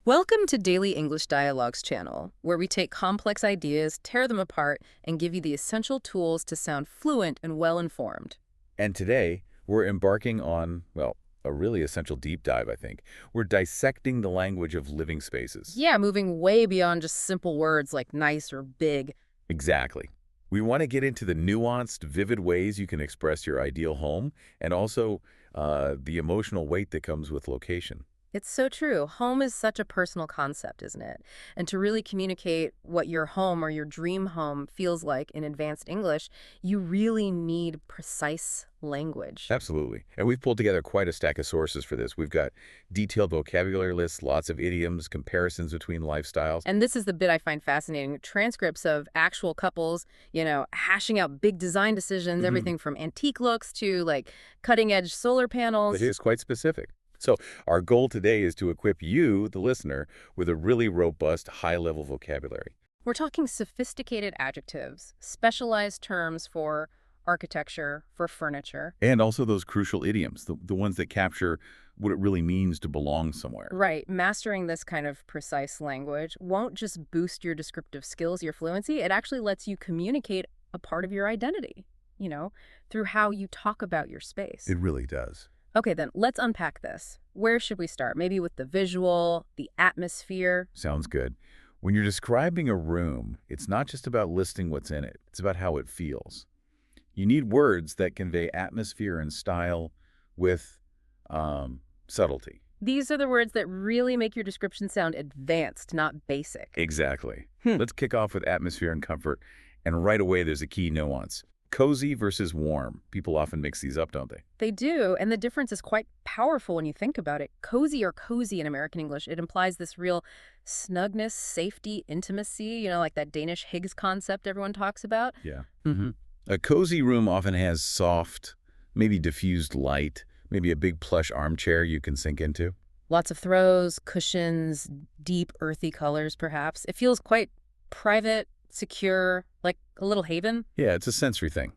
Welcome to Daily English Dialogues channel, where we take complex ideas, tear them apart, and give you the essential tools to sound fluent and well-informed. And today, we're embarking on, well, a really essential deep dive, I think. We're dissecting the language of living spaces. Yeah, moving way beyond just simple words like nice or big. Exactly. We want to get into the nuanced, vivid ways you can express your ideal home, and also the emotional weight that comes with location. It's so true. Home is such a personal concept, isn't it? And to really communicate what your home or your dream home feels like in advanced English, you really need precise language. Absolutely. And we've pulled together quite a stack of sources for this. We've got detailed vocabulary lists, lots of idioms, comparisons between lifestyles. And this is the bit I find fascinating. Transcripts of actual couples, hashing out big design decisions, everything from antique looks to like cutting edge solar panels. It is quite specific. So our goal today is to equip you, the listener, with a really robust, high-level vocabulary. We're talking sophisticated adjectives, specialized terms for architecture, for furniture. And also those crucial idioms, the ones that capture what it really means to belong somewhere. Right. Mastering this kind of precise language won't just boost your descriptive skills, your fluency. It actually lets you communicate a part of your identity, through how you talk about your space. It really does. Okay, then let's unpack this. Where should we start? Maybe with the visual, the atmosphere. Sounds good. When you're describing a room, it's not just about listing what's in it. It's about how it feels. You need words that convey atmosphere and style with subtlety. These are the words that really make your description sound advanced, not basic. Exactly. Let's kick off with atmosphere and comfort. And right away, there's a key nuance. Cozy versus warm. People often mix these up, don't they? They do, and the difference is quite powerful when you think about it. Cozy or cozy in American English, it implies this real snugness, safety, intimacy, like that Danish Higgs concept everyone talks about. Yeah. A cozy room often has soft, maybe diffused light, maybe a big plush armchair you can sink into. Lots of throws, cushions, deep earthy colors, perhaps. It feels quite private, secure, like a little haven. Yeah, it's a sensory thing.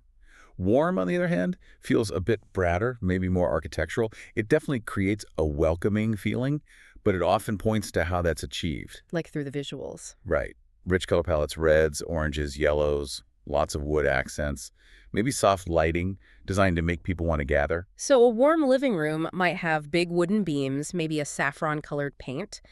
Warm, on the other hand, feels a bit bradder, maybe more architectural. It definitely creates a welcoming feeling, but it often points to how that's achieved. Like through the visuals. Right. Rich color palettes, reds, oranges, yellows, lots of wood accents, maybe soft lighting designed to make people want to gather. So a warm living room might have big wooden beams, maybe a saffron-colored paint.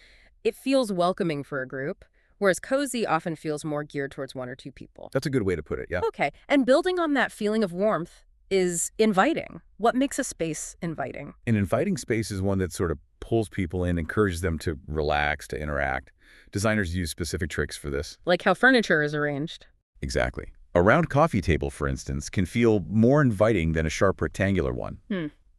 It feels welcoming for a group. Whereas cozy often feels more geared towards one or two people. That's a good way to put it, yeah. Okay, and building on that feeling of warmth is inviting. What makes a space inviting? An inviting space is one that sort of pulls people in, encourages them to relax, to interact. Designers use specific tricks for this. Like how furniture is arranged. Exactly. A round coffee table, for instance, can feel more inviting than a sharp rectangular one.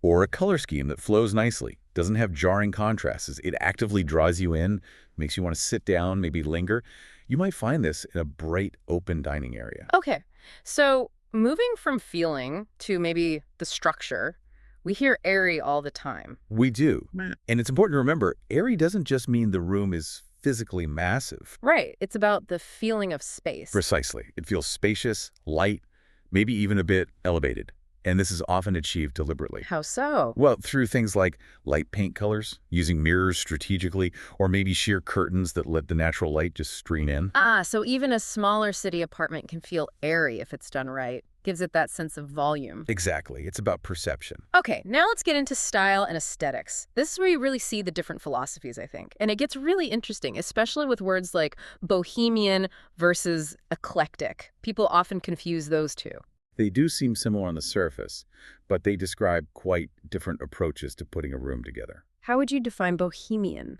Or a color scheme that flows nicely, doesn't have jarring contrasts. It actively draws you in, makes you want to sit down, maybe linger. You might find this in a bright, open dining area. Okay, so moving from feeling to maybe the structure, we hear airy all the time. We do. And it's important to remember, airy doesn't just mean the room is physically massive. Right, it's about the feeling of space. Precisely. It feels spacious, light, maybe even a bit elevated. And this is often achieved deliberately. How so? Well, through things like light paint colors, using mirrors strategically, or maybe sheer curtains that let the natural light just stream in. So even a smaller city apartment can feel airy if it's done right. Gives it that sense of volume. Exactly. It's about perception. Okay, now let's get into style and aesthetics. This is where you really see the different philosophies, I think. And it gets really interesting, especially with words like bohemian versus eclectic. People often confuse those two. They do seem similar on the surface, but they describe quite different approaches to putting a room together. How would you define bohemian?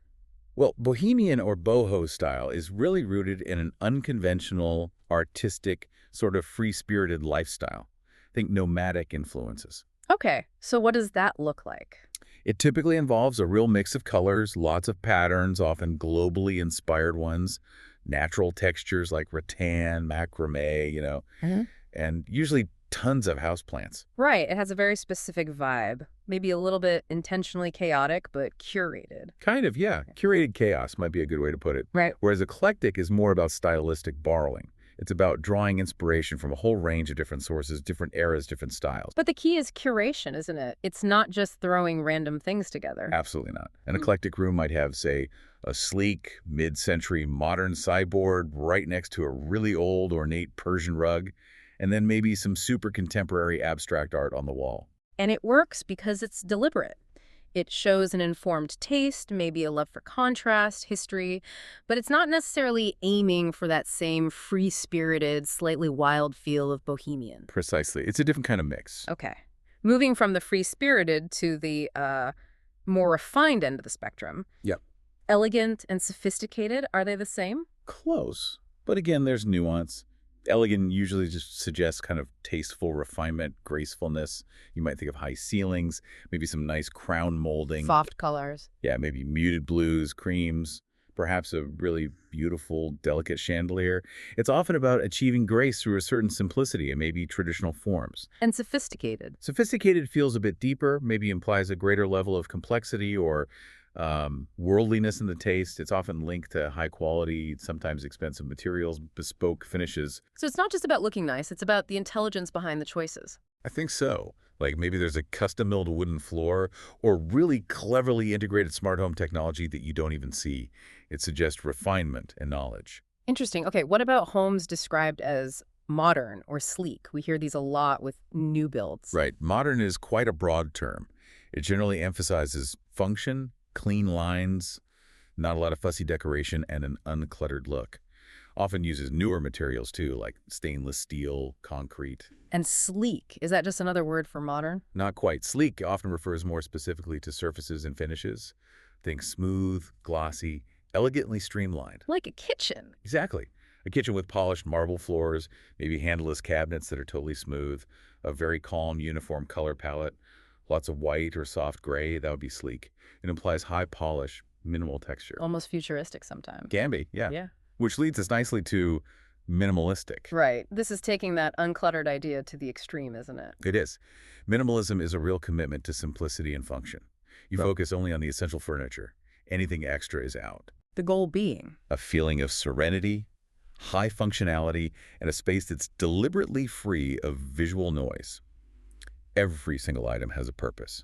Well, bohemian or boho style is really rooted in an unconventional, artistic, sort of free-spirited lifestyle. Think nomadic influences. Okay, so what does that look like? It typically involves a real mix of colors, lots of patterns, often globally inspired ones, natural textures like rattan, macrame, and usually tons of houseplants. Right, it has a very specific vibe. Maybe a little bit intentionally chaotic, but curated. Kind of, yeah. Curated chaos might be a good way to put it. Right. Whereas eclectic is more about stylistic borrowing. It's about drawing inspiration from a whole range of different sources, different eras, different styles. But the key is curation, isn't it? It's not just throwing random things together. Absolutely not. An eclectic room might have, say, a sleek, mid-century modern sideboard right next to a really old, ornate Persian rug, and then maybe some super contemporary abstract art on the wall. And it works because it's deliberate. It shows an informed taste, maybe a love for contrast, history, but it's not necessarily aiming for that same free-spirited, slightly wild feel of bohemian. Precisely. It's a different kind of mix. Okay. Moving from the free-spirited to the more refined end of the spectrum. Yep. Elegant and sophisticated, are they the same? Close. But again, there's nuance. Elegant usually just suggests kind of tasteful refinement, gracefulness. You might think of high ceilings, maybe some nice crown molding. Soft colors. Yeah, maybe muted blues, creams, perhaps a really beautiful, delicate chandelier. It's often about achieving grace through a certain simplicity and maybe traditional forms. And sophisticated. Sophisticated feels a bit deeper, maybe implies a greater level of complexity or worldliness in the taste. It's often linked to high quality, sometimes expensive materials, bespoke finishes. So it's not just about looking nice, it's about the intelligence behind the choices. I think so. Like maybe there's a custom-milled wooden floor or really cleverly integrated smart home technology that you don't even see. It suggests refinement and knowledge. Interesting. Okay, what about homes described as modern or sleek? We hear these a lot with new builds. Right. Modern is quite a broad term. It generally emphasizes function, clean lines, not a lot of fussy decoration, and an uncluttered look. Often uses newer materials too, like stainless steel, concrete. And sleek, is that just another word for modern? Not quite. Sleek often refers more specifically to surfaces and finishes. Think smooth, glossy, elegantly streamlined. Like a kitchen. Exactly. A kitchen with polished marble floors, maybe handleless cabinets that are totally smooth, a very calm, uniform color palette, lots of white or soft gray, that would be sleek. It implies high polish, minimal texture. Almost futuristic sometimes. Can be, yeah. Yeah. Which leads us nicely to minimalistic. Right. This is taking that uncluttered idea to the extreme, isn't it? It is. Minimalism is a real commitment to simplicity and function. You focus only on the essential furniture. Anything extra is out. The goal being? A feeling of serenity, high functionality, and a space that's deliberately free of visual noise. Every single item has a purpose.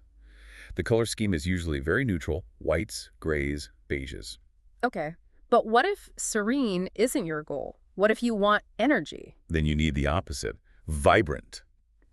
The color scheme is usually very neutral: whites, grays, beiges. Okay. But what if serene isn't your goal? What if you want energy? Then you need the opposite: vibrant.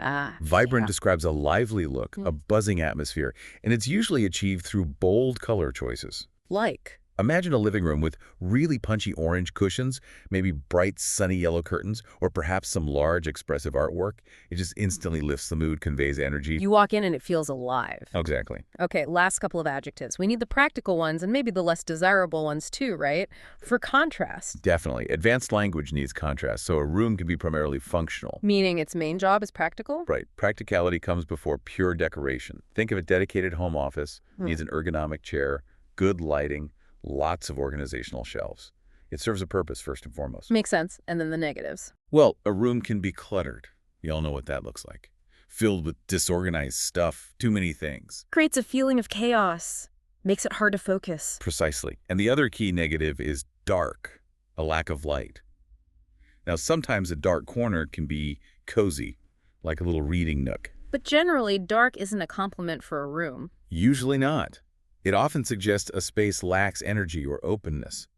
Vibrant Yeah. describes a lively look, a buzzing atmosphere, and it's usually achieved through bold color choices. Like? Imagine a living room with really punchy orange cushions, maybe bright sunny yellow curtains, or perhaps some large expressive artwork. It just instantly lifts the mood, conveys energy. You walk in and it feels alive. Exactly. Okay, last couple of adjectives. We need the practical ones and maybe the less desirable ones too, right? For contrast. Definitely. Advanced language needs contrast, so a room can be primarily functional. Meaning its main job is practical? Right. Practicality comes before pure decoration. Think of a dedicated home office, needs an ergonomic chair, good lighting, lots of organizational shelves. It serves a purpose first and foremost. Makes sense. And then the negatives. Well, a room can be cluttered. You all know what that looks like. Filled with disorganized stuff, too many things. Creates a feeling of chaos. Makes it hard to focus. Precisely. And the other key negative is dark, a lack of light. Now, sometimes a dark corner can be cozy, like a little reading nook. But generally, dark isn't a compliment for a room. Usually not. It often suggests a space lacks energy or openness,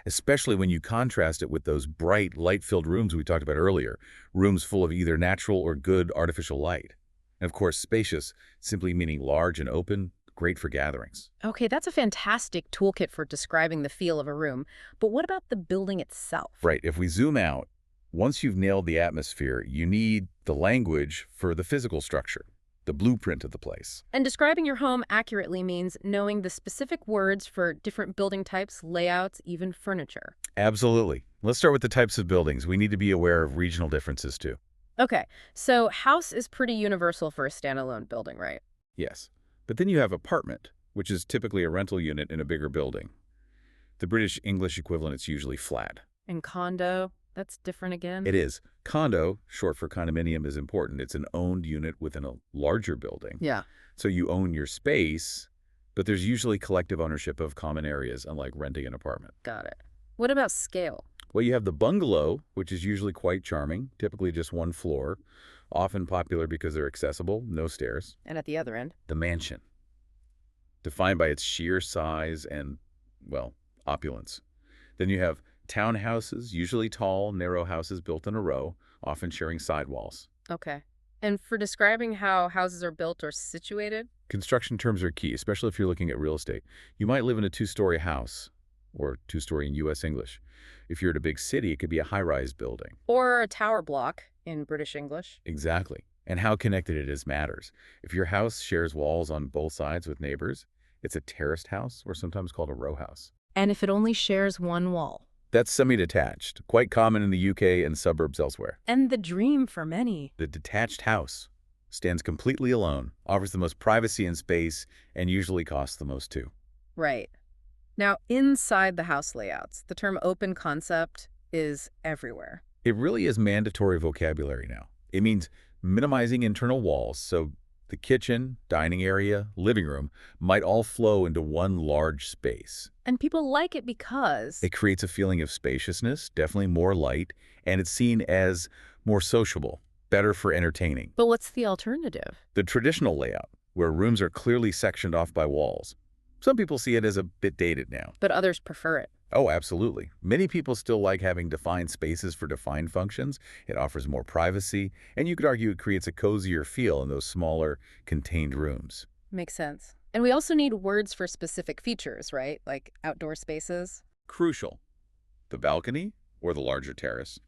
especially when you contrast it with those bright, light-filled rooms we talked about earlier, rooms full of either natural or good artificial light. And of course, spacious, simply meaning large and open, great for gatherings. Okay, that's a fantastic toolkit for describing the feel of a room. But what about the building itself? Right, if we zoom out, once you've nailed the atmosphere, you need the language for the physical structure, the blueprint of the place. And describing your home accurately means knowing the specific words for different building types, layouts, even furniture. Absolutely. Let's start with the types of buildings. We need to be aware of regional differences too. Okay, so house is pretty universal for a standalone building, right? Yes. But then you have apartment, which is typically a rental unit in a bigger building. The British English equivalent is usually flat. And condo, that's different again? It is. Condo, short for condominium, is important. It's an owned unit within a larger building. Yeah. So you own your space, but there's usually collective ownership of common areas, unlike renting an apartment. Got it. What about scale? Well, you have the bungalow, which is usually quite charming, typically just one floor, often popular because they're accessible, no stairs. And at the other end? The mansion, defined by its sheer size and, well, opulence. Then you have townhouses, usually tall, narrow houses built in a row, often sharing sidewalls. Okay. And for describing how houses are built or situated? Construction terms are key, especially if you're looking at real estate. You might live in a two-story house, or two-story in U.S. English. If you're at a big city, it could be a high-rise building. Or a tower block in British English. Exactly. And how connected it is matters. If your house shares walls on both sides with neighbors, it's a terraced house, or sometimes called a row house. And if it only shares one wall? That's semi-detached, quite common in the UK and suburbs elsewhere. And the dream for many. The detached house stands completely alone, offers the most privacy and space, and usually costs the most too. Right. Now, inside the house layouts, the term open concept is everywhere. It really is mandatory vocabulary now. It means minimizing internal walls, so the kitchen, dining area, living room might all flow into one large space. And people like it because It creates a feeling of spaciousness, definitely more light, and it's seen as more sociable, better for entertaining. But what's the alternative? The traditional layout, where rooms are clearly sectioned off by walls. Some people see it as a bit dated now. But others prefer it. Oh, absolutely. Many people still like having defined spaces for defined functions. It offers more privacy, and you could argue it creates a cozier feel in those smaller, contained rooms. Makes sense. And we also need words for specific features, right? Like outdoor spaces. Crucial. The balcony or the larger terrace.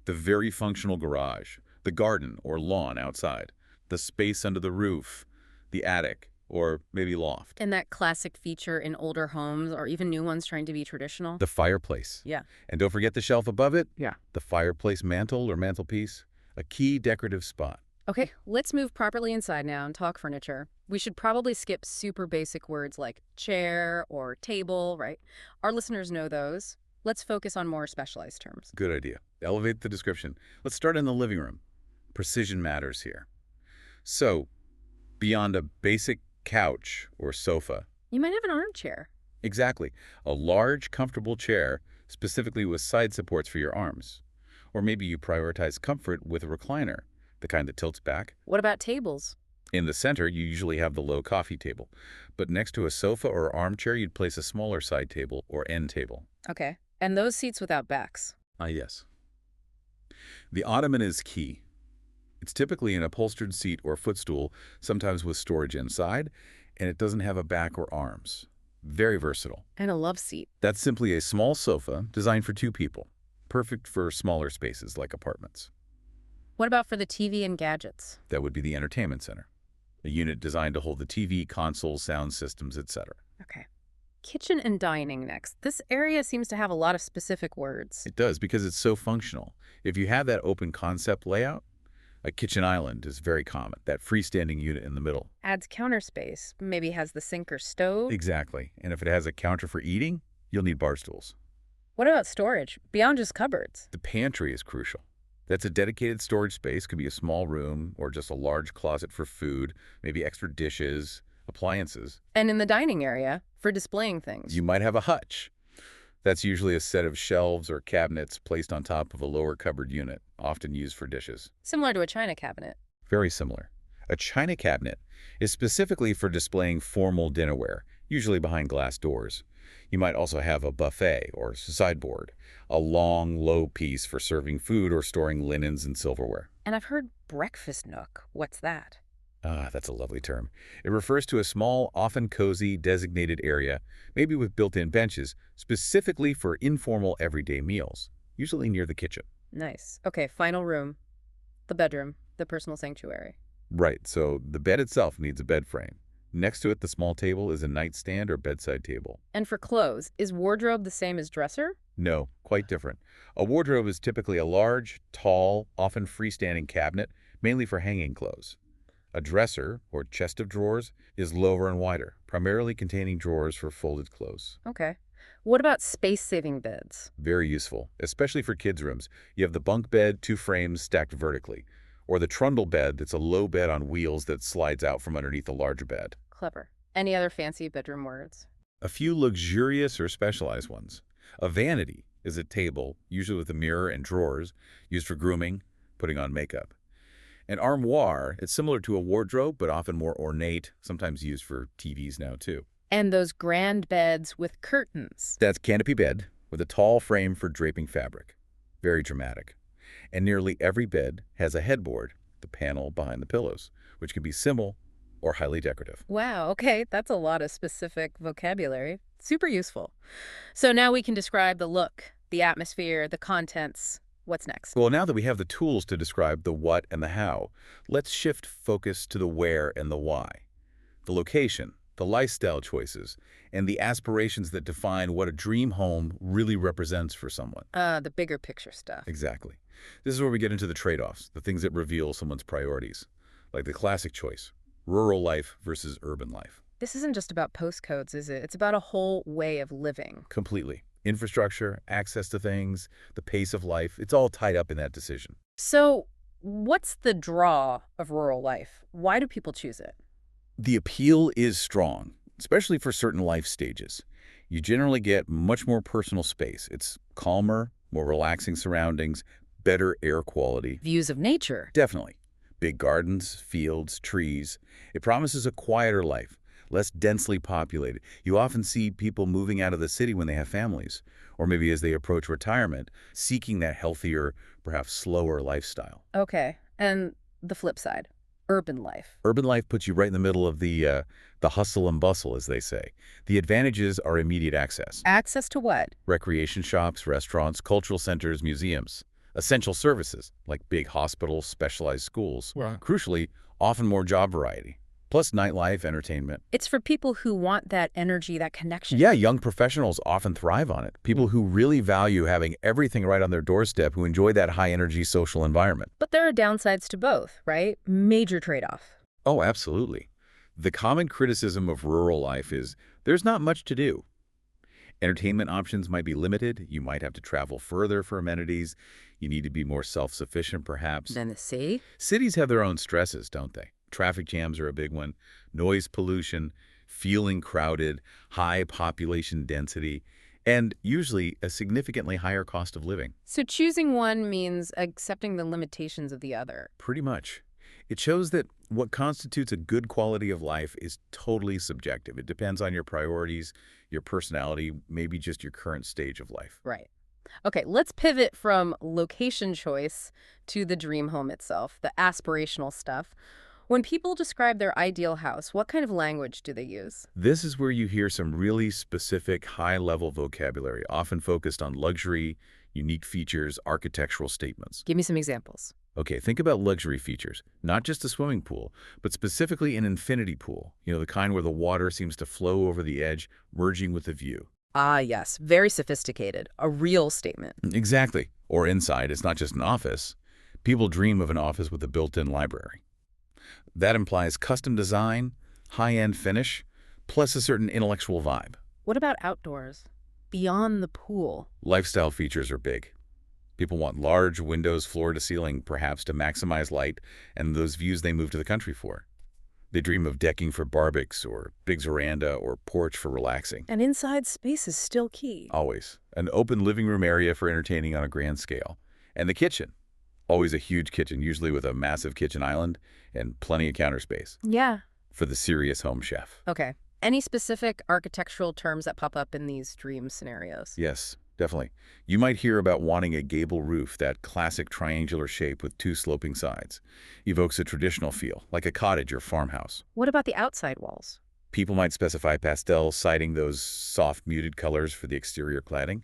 The very functional garage. The garden or lawn outside. The space under the roof. The attic or maybe loft. And that classic feature in older homes or even new ones trying to be traditional. The fireplace. Yeah. And don't forget the shelf above it. Yeah. The fireplace mantle or mantelpiece. A key decorative spot. Okay, let's move properly inside now and talk furniture. We should probably skip super basic words like chair or table, right? Our listeners know those. Let's focus on more specialized terms. Good idea. Elevate the description. Let's start in the living room. Precision matters here. So, beyond a basic couch or sofa. You might have an armchair. Exactly. A large, comfortable chair, specifically with side supports for your arms. Or maybe you prioritize comfort with a recliner, the kind that tilts back. What about tables? In the center, you usually have the low coffee table. But next to a sofa or armchair, you'd place a smaller side table or end table. Okay. And those seats without backs? Yes. The ottoman is key. It's typically an upholstered seat or footstool, sometimes with storage inside, and it doesn't have a back or arms. Very versatile. And a love seat. That's simply a small sofa designed for two people, perfect for smaller spaces like apartments. What about for the TV and gadgets? That would be the entertainment center, a unit designed to hold the TV, consoles, sound systems, etc. Okay. Kitchen and dining next. This area seems to have a lot of specific words. It does because it's so functional. If you have that open concept layout, a kitchen island is very common, that freestanding unit in the middle. Adds counter space, maybe has the sink or stove. Exactly. And if it has a counter for eating, you'll need bar stools. What about storage, beyond just cupboards? The pantry is crucial. That's a dedicated storage space, could be a small room or just a large closet for food, maybe extra dishes, appliances. And in the dining area, for displaying things. You might have a hutch. That's usually a set of shelves or cabinets placed on top of a lower cupboard unit, often used for dishes. Similar to a china cabinet. Very similar. A china cabinet is specifically for displaying formal dinnerware, usually behind glass doors. You might also have a buffet or sideboard, a long, low piece for serving food or storing linens and silverware. And I've heard breakfast nook. What's that? Ah, that's a lovely term. It refers to a small, often cozy, designated area, maybe with built-in benches, specifically for informal everyday meals, usually near the kitchen. Nice. Okay, final room. The bedroom, the personal sanctuary. Right, so the bed itself needs a bed frame. Next to it, the small table is a nightstand or bedside table. And for clothes, is wardrobe the same as dresser? No, quite different. A wardrobe is typically a large, tall, often freestanding cabinet, mainly for hanging clothes. A dresser, or chest of drawers, is lower and wider, primarily containing drawers for folded clothes. Okay. What about space-saving beds? Very useful, especially for kids' rooms. You have the bunk bed, 2 frames stacked vertically, or the trundle bed that's a low bed on wheels that slides out from underneath a larger bed. Clever. Any other fancy bedroom words? A few luxurious or specialized ones. A vanity is a table, usually with a mirror and drawers, used for grooming, putting on makeup. An armoire, it's similar to a wardrobe, but often more ornate, sometimes used for TVs now too. And those grand beds with curtains. That's canopy bed with a tall frame for draping fabric. Very dramatic. And nearly every bed has a headboard, the panel behind the pillows, which can be simple or highly decorative. Wow, okay, that's a lot of specific vocabulary. Super useful. So now we can describe the look, the atmosphere, the contents. What's next? Well, now that we have the tools to describe the what and the how, let's shift focus to the where and the why. The location, the lifestyle choices, and the aspirations that define what a dream home really represents for someone. The bigger picture stuff. Exactly. This is where we get into the trade-offs, the things that reveal someone's priorities, like the classic choice, rural life versus urban life. This isn't just about postcodes, is it? It's about a whole way of living. Completely. Infrastructure, access to things, the pace of life, it's all tied up in that decision. So what's the draw of rural life? Why do people choose it? The appeal is strong, especially for certain life stages. You generally get much more personal space. It's calmer, more relaxing surroundings, better air quality. Views of nature. Definitely. Big gardens, fields, trees. It promises a quieter life, less densely populated. You often see people moving out of the city when they have families, or maybe as they approach retirement, seeking that healthier, perhaps slower lifestyle. Okay, and the flip side, urban life. Urban life puts you right in the middle of the hustle and bustle, as they say. The advantages are immediate access. Access to what? Recreation shops, restaurants, cultural centers, museums. Essential services, like big hospitals, specialized schools. Right. Crucially, often more job variety. Plus nightlife, entertainment. It's for people who want that energy, that connection. Yeah, young professionals often thrive on it. People who really value having everything right on their doorstep, who enjoy that high-energy social environment. But there are downsides to both, right? Major trade-off. Oh, absolutely. The common criticism of rural life is there's not much to do. Entertainment options might be limited. You might have to travel further for amenities. You need to be more self-sufficient, perhaps. Then the sea? Cities have their own stresses, don't they? Traffic jams are a big one. Noise pollution, feeling crowded, high population density, and usually a significantly higher cost of living. So choosing one means accepting the limitations of the other. Pretty much. It shows that what constitutes a good quality of life is totally subjective. It depends on your priorities, your personality, maybe just your current stage of life. Right. Okay, let's pivot from location choice to the dream home itself, the aspirational stuff. When people describe their ideal house, what kind of language do they use? This is where you hear some really specific, high-level vocabulary, often focused on luxury, unique features, architectural statements. Give me some examples. Okay, think about luxury features, not just a swimming pool, but specifically an infinity pool, the kind where the water seems to flow over the edge, merging with the view. Ah, yes, very sophisticated, a real statement. Exactly. Or inside, it's not just an office. People dream of an office with a built-in library. That implies custom design, high-end finish, plus a certain intellectual vibe. What about outdoors? Beyond the pool? Lifestyle features are big. People want large windows floor to ceiling, perhaps to maximize light, and those views they move to the country for. They dream of decking for barbecues or big veranda or porch for relaxing. And inside space is still key. Always. An open living room area for entertaining on a grand scale. And the kitchen. Always a huge kitchen, usually with a massive kitchen island and plenty of counter space. Yeah. For the serious home chef. Okay. Any specific architectural terms that pop up in these dream scenarios? Yes, definitely. You might hear about wanting a gable roof, that classic triangular shape with two sloping sides. Evokes a traditional feel, like a cottage or farmhouse. What about the outside walls? People might specify pastel, citing those soft, muted colors for the exterior cladding.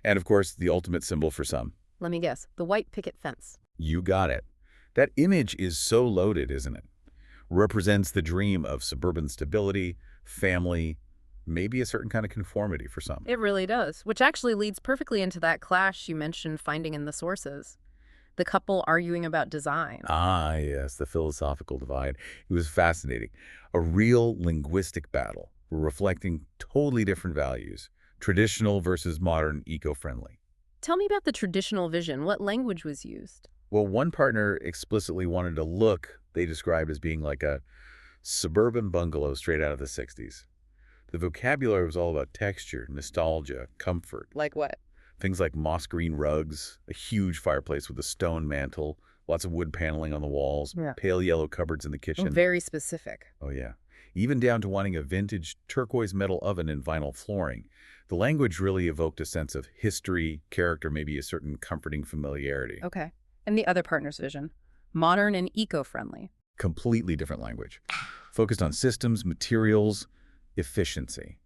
And of course, the ultimate symbol for some. Let me guess. The white picket fence. You got it. That image is so loaded, isn't it? Represents the dream of suburban stability, family, maybe a certain kind of conformity for some. It really does, which actually leads perfectly into that clash you mentioned finding in the sources. The couple arguing about design. Ah, yes, the philosophical divide. It was fascinating. A real linguistic battle. We're reflecting totally different values, traditional versus modern, eco-friendly. Tell me about the traditional vision. What language was used? Well, one partner explicitly wanted a look they described as being like a suburban bungalow straight out of the 60s. The vocabulary was all about texture, nostalgia, comfort. Like what? Things like moss green rugs, a huge fireplace with a stone mantel, lots of wood paneling on the walls, Yeah. pale yellow cupboards in the Oh, kitchen. very specific. Oh, yeah. Even down to wanting a vintage turquoise metal oven and vinyl flooring. The language really evoked a sense of history, character, maybe a certain comforting familiarity. Okay. And the other partner's vision? Modern and eco-friendly. Completely different language. Focused on systems, materials, efficiency.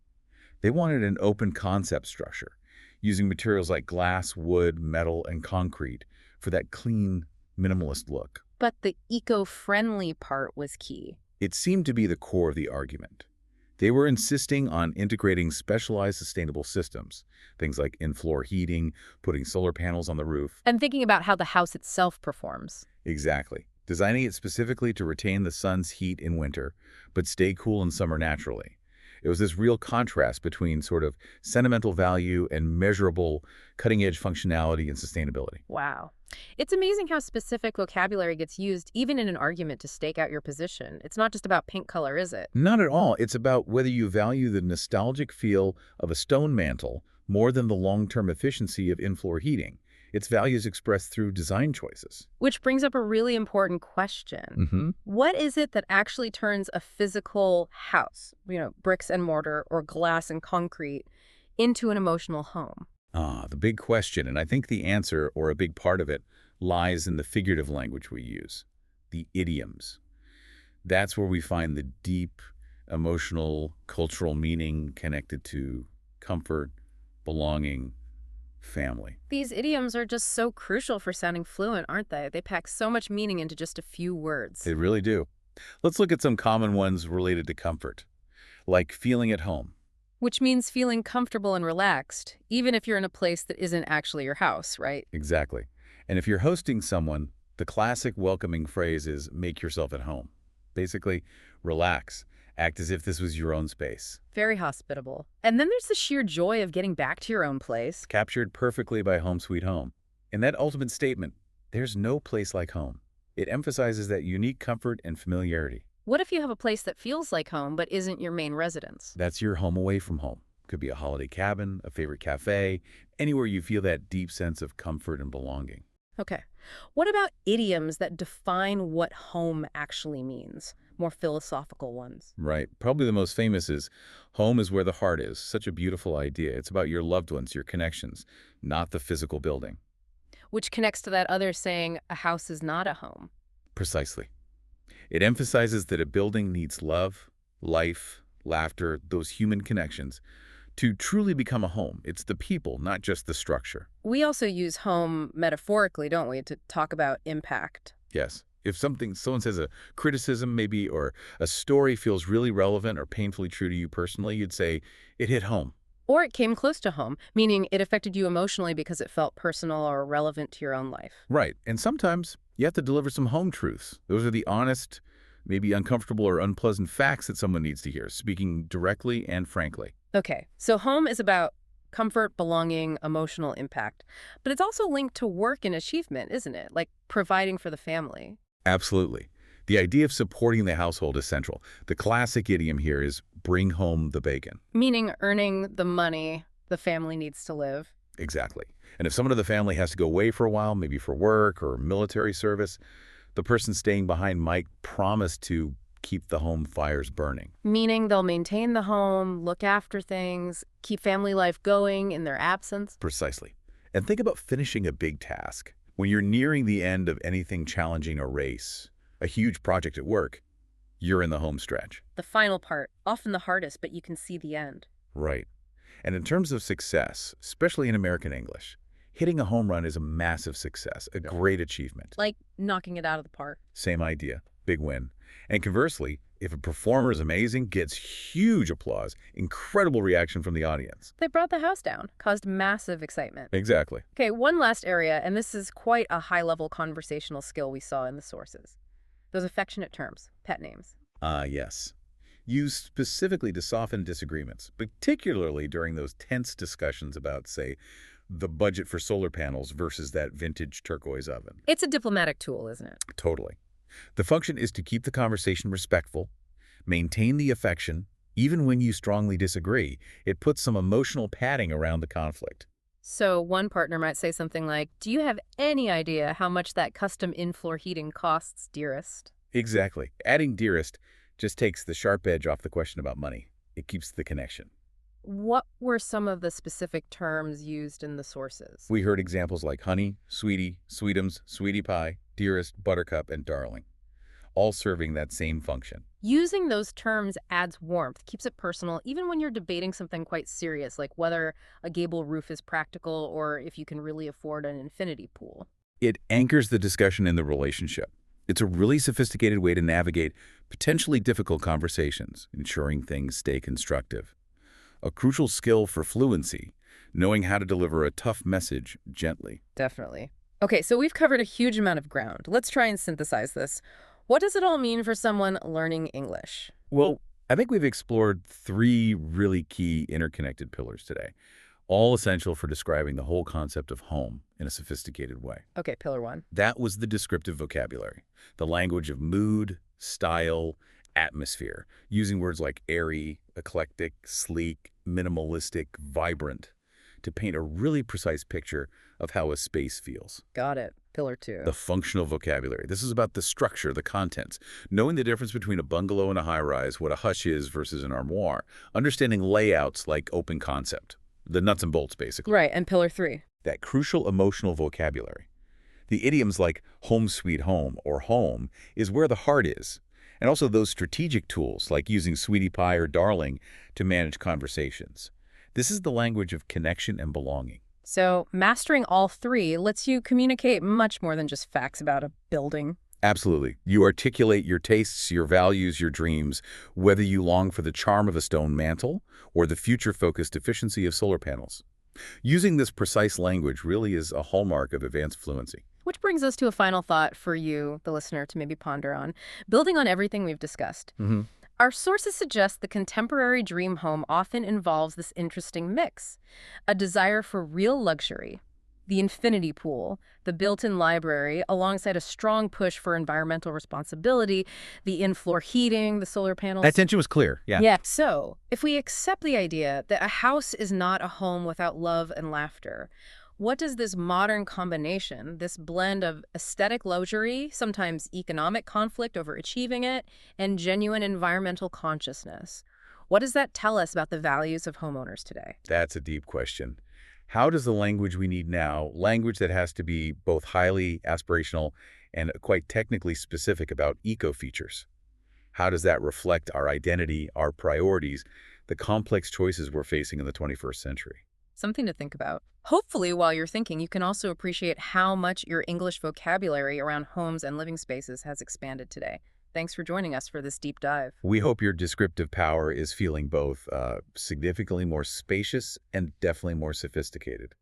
They wanted an open concept structure, using materials like glass, wood, metal, and concrete for that clean, minimalist look. But the eco-friendly part was key. It seemed to be the core of the argument. They were insisting on integrating specialized sustainable systems, things like in-floor heating, putting solar panels on the roof. And thinking about how the house itself performs. Exactly. Designing it specifically to retain the sun's heat in winter, but stay cool in summer naturally. It was this real contrast between sort of sentimental value and measurable cutting-edge functionality and sustainability. Wow. It's amazing how specific vocabulary gets used even in an argument to stake out your position. It's not just about paint color, is it? Not at all. It's about whether you value the nostalgic feel of a stone mantle more than the long-term efficiency of in-floor heating. Its value is expressed through design choices. Which brings up a really important question. What is it that actually turns a physical house, bricks and mortar or glass and concrete, into an emotional home? The big question, and I think the answer, or a big part of it, lies in the figurative language we use, the idioms. That's where we find the deep, emotional, cultural meaning connected to comfort, belonging, family. These idioms are just so crucial for sounding fluent, aren't they? They pack so much meaning into just a few words. They really do. Let's look at some common ones related to comfort, like feeling at home. Which means feeling comfortable and relaxed, even if you're in a place that isn't actually your house, right? Exactly. And if you're hosting someone, the classic welcoming phrase is make yourself at home. Basically, relax. Act as if this was your own space. Very hospitable. And then there's the sheer joy of getting back to your own place. Captured perfectly by Home Sweet Home. In that ultimate statement, there's no place like home. It emphasizes that unique comfort and familiarity. What if you have a place that feels like home but isn't your main residence? That's your home away from home. Could be a holiday cabin, a favorite cafe, anywhere you feel that deep sense of comfort and belonging. Okay. What about idioms that define what home actually means? More philosophical ones. Right. Probably the most famous is home is where the heart is. Such a beautiful idea. It's about your loved ones, your connections, not the physical building. Which connects to that other saying, a house is not a home. Precisely. It emphasizes that a building needs love, life, laughter, those human connections. To truly become a home, it's the people, not just the structure. We also use home metaphorically, don't we, to talk about impact. Yes. If someone says a criticism maybe, or a story feels really relevant or painfully true to you personally, you'd say, it hit home. Or it came close to home, meaning it affected you emotionally because it felt personal or relevant to your own life. Right. And sometimes you have to deliver some home truths. Those are the honest, maybe uncomfortable or unpleasant facts that someone needs to hear, speaking directly and frankly. Okay, so home is about comfort, belonging, emotional impact. But it's also linked to work and achievement, isn't it? Like providing for the family. Absolutely. The idea of supporting the household is central. The classic idiom here is bring home the bacon. Meaning earning the money the family needs to live. Exactly. And if someone of the family has to go away for a while, maybe for work or military service, the person staying behind might promise to keep the home fires burning. Meaning they'll maintain the home, look after things, keep family life going in their absence. Precisely. And think about finishing a big task. When you're nearing the end of anything challenging a race, a huge project at work, you're in the home stretch. The final part, often the hardest, but you can see the end. Right. And in terms of success, especially in American English, hitting a home run is a massive success, a great achievement. Like knocking it out of the park. Same idea, big win. And conversely, if a performer is amazing, gets huge applause, incredible reaction from the audience. They brought the house down, caused massive excitement. Exactly. Okay, one last area, and this is quite a high-level conversational skill we saw in the sources. Those affectionate terms, pet names. Yes. Used specifically to soften disagreements, particularly during those tense discussions about, say, the budget for solar panels versus that vintage turquoise oven. It's a diplomatic tool, isn't it? Totally. The function is to keep the conversation respectful, maintain the affection, even when you strongly disagree. It puts some emotional padding around the conflict. So one partner might say something like, "Do you have any idea how much that custom in-floor heating costs, dearest?" Exactly. Adding dearest just takes the sharp edge off the question about money. It keeps the connection. What were some of the specific terms used in the sources? We heard examples like honey, sweetie, sweetums, sweetie pie, dearest, buttercup, and darling, all serving that same function. Using those terms adds warmth, keeps it personal, even when you're debating something quite serious, like whether a gable roof is practical or if you can really afford an infinity pool. It anchors the discussion in the relationship. It's a really sophisticated way to navigate potentially difficult conversations, ensuring things stay constructive. A crucial skill for fluency, knowing how to deliver a tough message gently. Definitely. Okay, so we've covered a huge amount of ground. Let's try and synthesize this. What does it all mean for someone learning English? Well, I think we've explored three really key interconnected pillars today, all essential for describing the whole concept of home in a sophisticated way. Okay, pillar one. That was the descriptive vocabulary, the language of mood, style, atmosphere, using words like airy, eclectic, sleek, minimalistic, vibrant, to paint a really precise picture of how a space feels. Got it. Pillar two. The functional vocabulary. This is about the structure, the contents, knowing the difference between a bungalow and a high-rise, what a hush is versus an armoire, understanding layouts like open concept, the nuts and bolts, basically. Right, and pillar three. That crucial emotional vocabulary. The idioms like home sweet home or home is where the heart is. And also those strategic tools like using sweetie pie or darling to manage conversations. This is the language of connection and belonging. So mastering all three lets you communicate much more than just facts about a building. Absolutely. You articulate your tastes, your values, your dreams, whether you long for the charm of a stone mantle or the future-focused efficiency of solar panels. Using this precise language really is a hallmark of advanced fluency. Which brings us to a final thought for you, the listener, to maybe ponder on. Building on everything we've discussed, our sources suggest the contemporary dream home often involves this interesting mix. A desire for real luxury, the infinity pool, the built-in library, alongside a strong push for environmental responsibility, the in-floor heating, the solar panels. That tension was clear, yeah. Yeah. So, if we accept the idea that a house is not a home without love and laughter, what does this modern combination, this blend of aesthetic luxury, sometimes economic conflict over achieving it, and genuine environmental consciousness, what does that tell us about the values of homeowners today? That's a deep question. How does the language we need now, language that has to be both highly aspirational and quite technically specific about eco-features, how does that reflect our identity, our priorities, the complex choices we're facing in the 21st century? Something to think about. Hopefully, while you're thinking, you can also appreciate how much your English vocabulary around homes and living spaces has expanded today. Thanks for joining us for this deep dive. We hope your descriptive power is feeling both significantly more spacious and definitely more sophisticated.